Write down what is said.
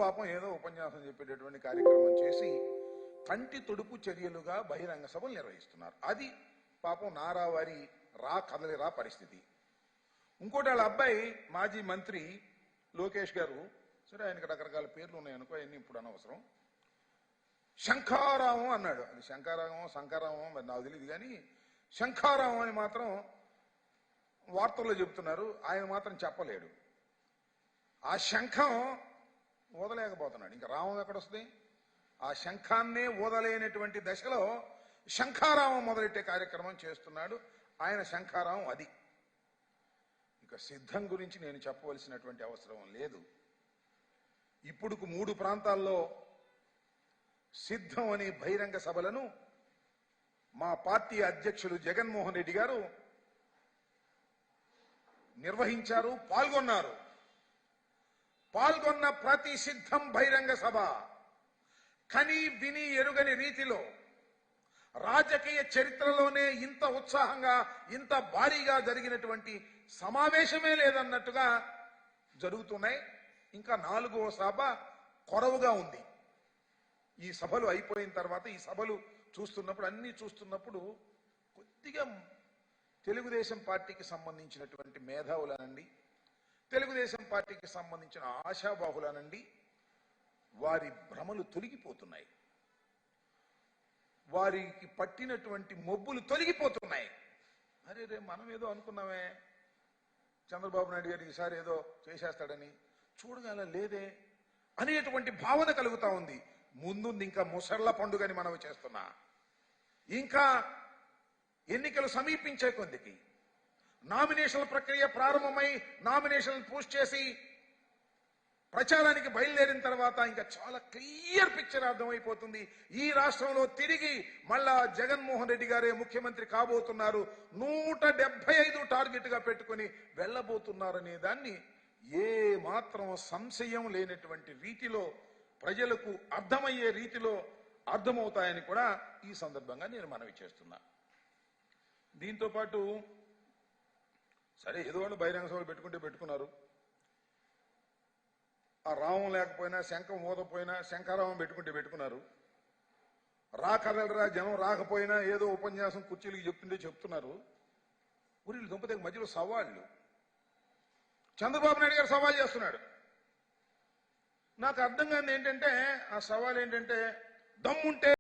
పాపం ఏదో ఉపన్యాసం చెప్పేటటువంటి కార్యక్రమం చేసి కంటి తొడుపు చర్యలుగా బహిరంగ సభలు నిర్వహిస్తున్నారు. అది పాపం నారావారి కదలిరా పరిస్థితి. ఇంకోటి వాళ్ళ అబ్బాయి మాజీ మంత్రి లోకేష్ గారు, సరే ఆయనకి రకరకాల పేర్లు ఉన్నాయనుకో, అవన్నీ ఇప్పుడు అనవసరం, శంఖారావం అన్నాడు. అది శంఖారావం మరి నాకు తెలియదు, కానీ శంఖారావం అని మాత్రం వార్తల్లో చెబుతున్నారు. ఆయన మాత్రం చెప్పలేడు. ఆ శంఖం ఊదలేకపోతున్నాడు. ఇంకా రావం ఎక్కడొస్తుంది? ఆ శంఖాన్నే ఊదలేనటువంటి దశలో శంఖారావం మొదలెట్టే కార్యక్రమం చేస్తున్నాడు ఆయన. శంఖారావం అది. ఇక సిద్ధం గురించి నేను చెప్పవలసినటువంటి అవసరం లేదు. ఇప్పుడు 3 ప్రాంతాల్లో సిద్ధం అనే బహిరంగ సభలను మా పార్టీ అధ్యక్షులు జగన్మోహన్ రెడ్డి గారు నిర్వహించారు, పాల్గొన్న ప్రతి సిద్ధం బహిరంగ సభ కని విని ఎరుగని రీతిలో రాజకీయ చరిత్రలోనే ఇంత ఉత్సాహంగా ఇంత భారీగా జరిగినటువంటి సమావేశమే లేదన్నట్టుగా జరుగుతున్నాయి. ఇంకా 4వ సభ కొరవుగా ఉంది. ఈ సభలు అయిపోయిన తర్వాత ఈ సభలు చూస్తున్నప్పుడు అన్ని చూస్తున్నప్పుడు కొద్దిగా తెలుగుదేశం పార్టీకి సంబంధించినటువంటి మేధావులనండి, తెలుగుదేశం పార్టీకి సంబంధించిన ఆశాబాహులనండి, వారి భ్రమలు తొలగిపోతున్నాయి, వారికి పట్టినటువంటి మొబ్బులు తొలగిపోతున్నాయి. అరే రే మనం ఏదో అనుకున్నామే చంద్రబాబు నాయుడు గారు ఈసారి ఏదో చేసేస్తాడని, చూడగల లేదే అనేటువంటి భావన కలుగుతా ఉంది. ముందుంది ఇంకా ముసళ్ల పండుగని మనవి చేస్తున్నా. ఇంకా ఎన్నికలు సమీపించే కొద్దికి నామినేషన్ల ప్రక్రియ ప్రారంభమై నామినేషన్లు పోస్ట్ చేసి ప్రచారానికి బయలుదేరిన తర్వాత ఇంకా చాలా క్లియర్ పిక్చర్ అర్థమైపోతుంది. ఈ రాష్ట్రంలో తిరిగి మళ్ళా జగన్మోహన్ రెడ్డి గారే ముఖ్యమంత్రి కాబోతున్నారు, 175 టార్గెట్ గా పెట్టుకుని వెళ్ళబోతున్నారనే దాన్ని ఏ మాత్రం సంశయం లేనటువంటి రీతిలో ప్రజలకు అర్థమయ్యే రీతిలో అర్థమవుతాయని కూడా ఈ సందర్భంగా నేను మనవి చేస్తున్నా. దీంతో పాటు సరే ఏదో వాళ్ళు బహిరంగ సభలు పెట్టుకున్నారు. ఆ రావం లేకపోయినా శంఖం ఊదపోయినా శంఖారావం పెట్టుకున్నారు. కదలరా జనం రాకపోయినా ఏదో ఉపన్యాసం కుర్చీలకి చెప్తున్నారు. ఊరిళ్ళు దుంపతే మధ్యలో సవాళ్ళు. చంద్రబాబు నాయుడు గారు సవాల్ చేస్తున్నాడు. నాకు అర్థం కాదు ఏంటంటే, ఆ సవాల్ ఏంటంటే, దమ్ముంటే